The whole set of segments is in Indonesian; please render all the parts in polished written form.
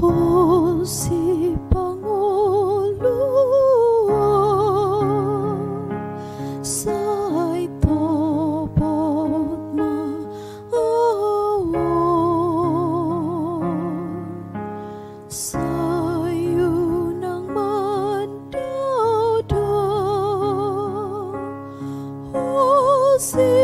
Hosi panguluan sai topot ma awon sayu nang mandada hosi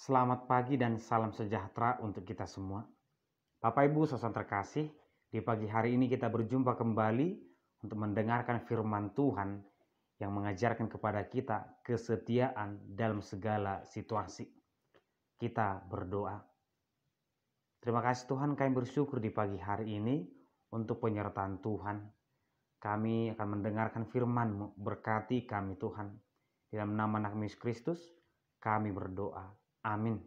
Selamat pagi dan salam sejahtera untuk kita semua. Bapak Ibu saudara terkasih, di pagi hari ini kita berjumpa kembali untuk mendengarkan firman Tuhan yang mengajarkan kepada kita kesetiaan dalam segala situasi. Kita berdoa. Terima kasih Tuhan, kami bersyukur di pagi hari ini untuk penyertaan Tuhan. Kami akan mendengarkan firman-Mu, berkati kami Tuhan. Dalam nama anak Yesus Kristus, kami berdoa. Amin.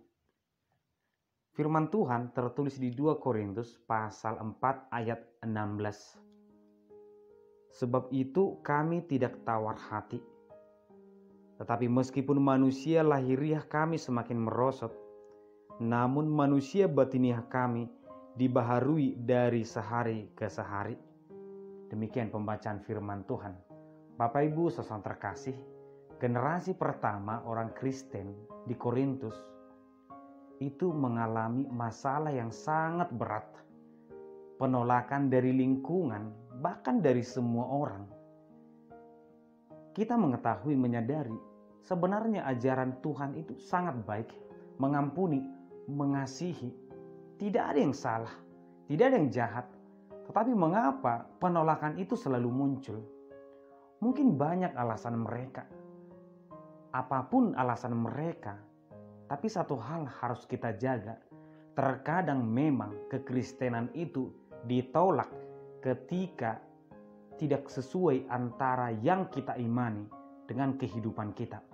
Firman Tuhan tertulis di 2 Korintus pasal 4 ayat 16. Sebab itu kami tidak tawar hati. Tetapi meskipun manusia lahiriah kami semakin merosot, namun manusia batiniah kami dibaharui dari sehari ke sehari. Demikian pembacaan firman Tuhan. Bapak Ibu saudara terkasih, generasi pertama orang Kristen di Korintus itu mengalami masalah yang sangat berat. Penolakan dari lingkungan, bahkan dari semua orang. Kita mengetahui, menyadari, sebenarnya ajaran Tuhan itu sangat baik, mengampuni, mengasihi. Tidak ada yang salah, tidak ada yang jahat. Tetapi mengapa penolakan itu selalu muncul? Mungkin banyak alasan mereka. Apapun alasan mereka, tapi satu hal harus kita jaga. Terkadang memang kekristenan itu ditolak ketika tidak sesuai antara yang kita imani dengan kehidupan kita.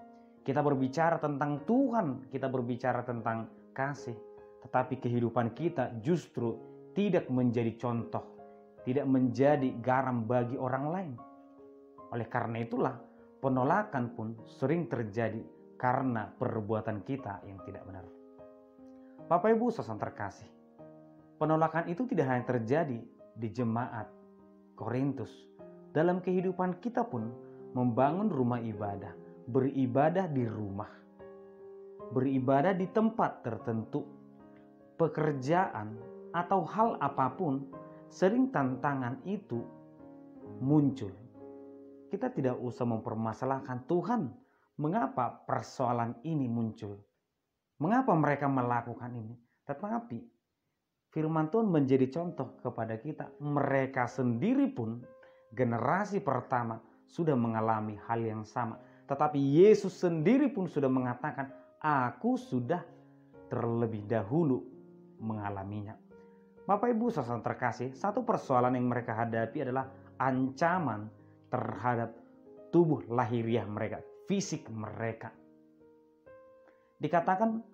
Kita berbicara tentang Tuhan, kita berbicara tentang kasih, tetapi kehidupan kita justru tidak menjadi contoh, tidak menjadi garam bagi orang lain. Oleh karena itulah, penolakan pun sering terjadi karena perbuatan kita yang tidak benar. Bapak Ibu saudara terkasih, penolakan itu tidak hanya terjadi di jemaat Korintus. Dalam kehidupan kita pun membangun rumah ibadah, beribadah di rumah, beribadah di tempat tertentu, pekerjaan atau hal apapun, sering tantangan itu muncul. Kita tidak usah mempermasalahkan Tuhan, mengapa persoalan ini muncul, mengapa mereka melakukan ini. Tetapi firman Tuhan menjadi contoh kepada kita. Mereka sendiri pun, generasi pertama, sudah mengalami hal yang sama. Tetapi Yesus sendiri pun sudah mengatakan, aku sudah terlebih dahulu mengalaminya. Bapak Ibu saudara terkasih, satu persoalan yang mereka hadapi adalah ancaman terhadap tubuh lahiriah mereka, fisik mereka. Dikatakan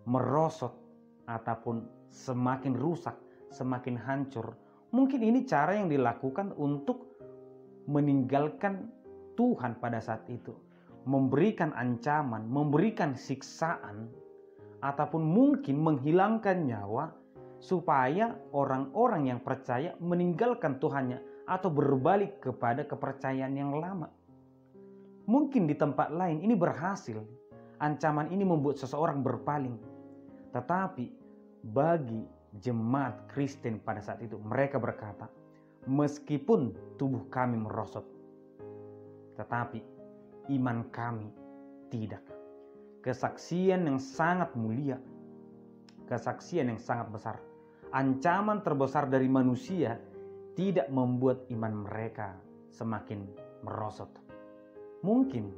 merosot ataupun semakin rusak, semakin hancur. Mungkin ini cara yang dilakukan untuk meninggalkan Tuhan pada saat itu. Memberikan ancaman, memberikan siksaan, ataupun mungkin menghilangkan nyawa supaya orang-orang yang percaya meninggalkan Tuhannya atau berbalik kepada kepercayaan yang lama. Mungkin di tempat lain ini berhasil, ancaman ini membuat seseorang berpaling. Tetapi bagi jemaat Kristen pada saat itu, mereka berkata, meskipun tubuh kami merosot, tetapi iman kami tidak. Kesaksian yang sangat mulia, kesaksian yang sangat besar. Ancaman terbesar dari manusia tidak membuat iman mereka semakin merosot. Mungkin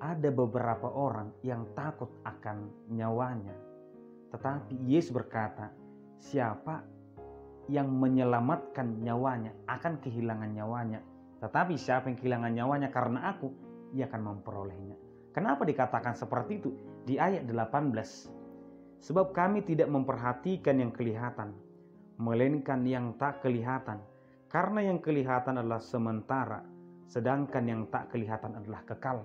ada beberapa orang yang takut akan nyawanya, tetapi Yesus berkata, siapa yang menyelamatkan nyawanya akan kehilangan nyawanya. Tetapi siapa yang kehilangan nyawanya karena aku, ia akan memperolehnya. Kenapa dikatakan seperti itu? Di ayat 18. Sebab kami tidak memperhatikan yang kelihatan, melainkan yang tak kelihatan. Karena yang kelihatan adalah sementara, sedangkan yang tak kelihatan adalah kekal.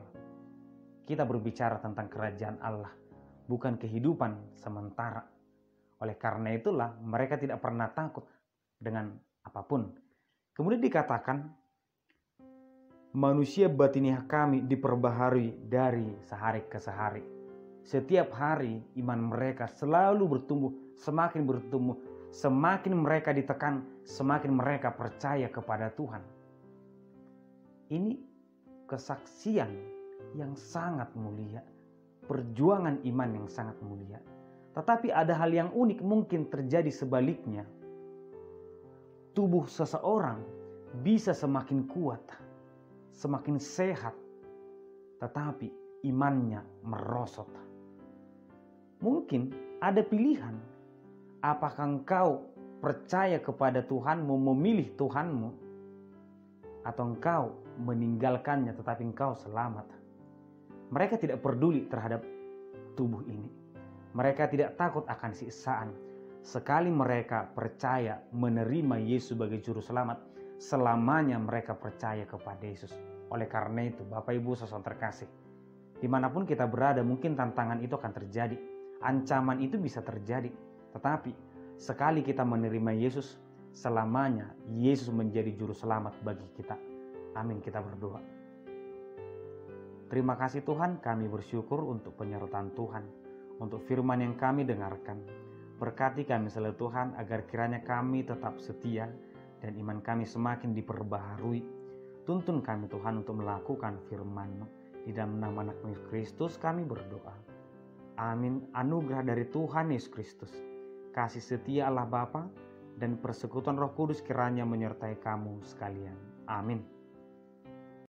Kita berbicara tentang kerajaan Allah, bukan kehidupan sementara. Oleh karena itulah mereka tidak pernah takut dengan apapun. Kemudian dikatakan, manusia batiniah kami diperbaharui dari sehari ke sehari. Setiap hari iman mereka selalu bertumbuh, semakin bertumbuh. Semakin mereka ditekan, semakin mereka percaya kepada Tuhan. Ini kesaksian yang sangat mulia, perjuangan iman yang sangat mulia. Tetapi ada hal yang unik mungkin terjadi sebaliknya. Tubuh seseorang bisa semakin kuat, semakin sehat, tetapi imannya merosot. Mungkin ada pilihan, apakah engkau percaya kepada Tuhanmu, memilih Tuhanmu, atau engkau meninggalkannya tetapi engkau selamat. Mereka tidak peduli terhadap tubuh ini. Mereka tidak takut akan siksaan. Sekali mereka percaya menerima Yesus sebagai juru selamat, selamanya mereka percaya kepada Yesus. Oleh karena itu, Bapak Ibu saudara terkasih, dimanapun kita berada, mungkin tantangan itu akan terjadi. Ancaman itu bisa terjadi. Tetapi sekali kita menerima Yesus, selamanya Yesus menjadi juru selamat bagi kita. Amin, kita berdoa. Terima kasih Tuhan, kami bersyukur untuk penyertaan Tuhan, untuk firman yang kami dengarkan. Berkati kami selalu Tuhan, agar kiranya kami tetap setia dan iman kami semakin diperbaharui. Tuntun kami Tuhan untuk melakukan firman-Mu. Di dalam nama anak Yesus Kristus kami berdoa. Amin. Anugerah dari Tuhan Yesus Kristus, kasih setia Allah Bapa, dan persekutuan Roh Kudus kiranya menyertai kamu sekalian. Amin.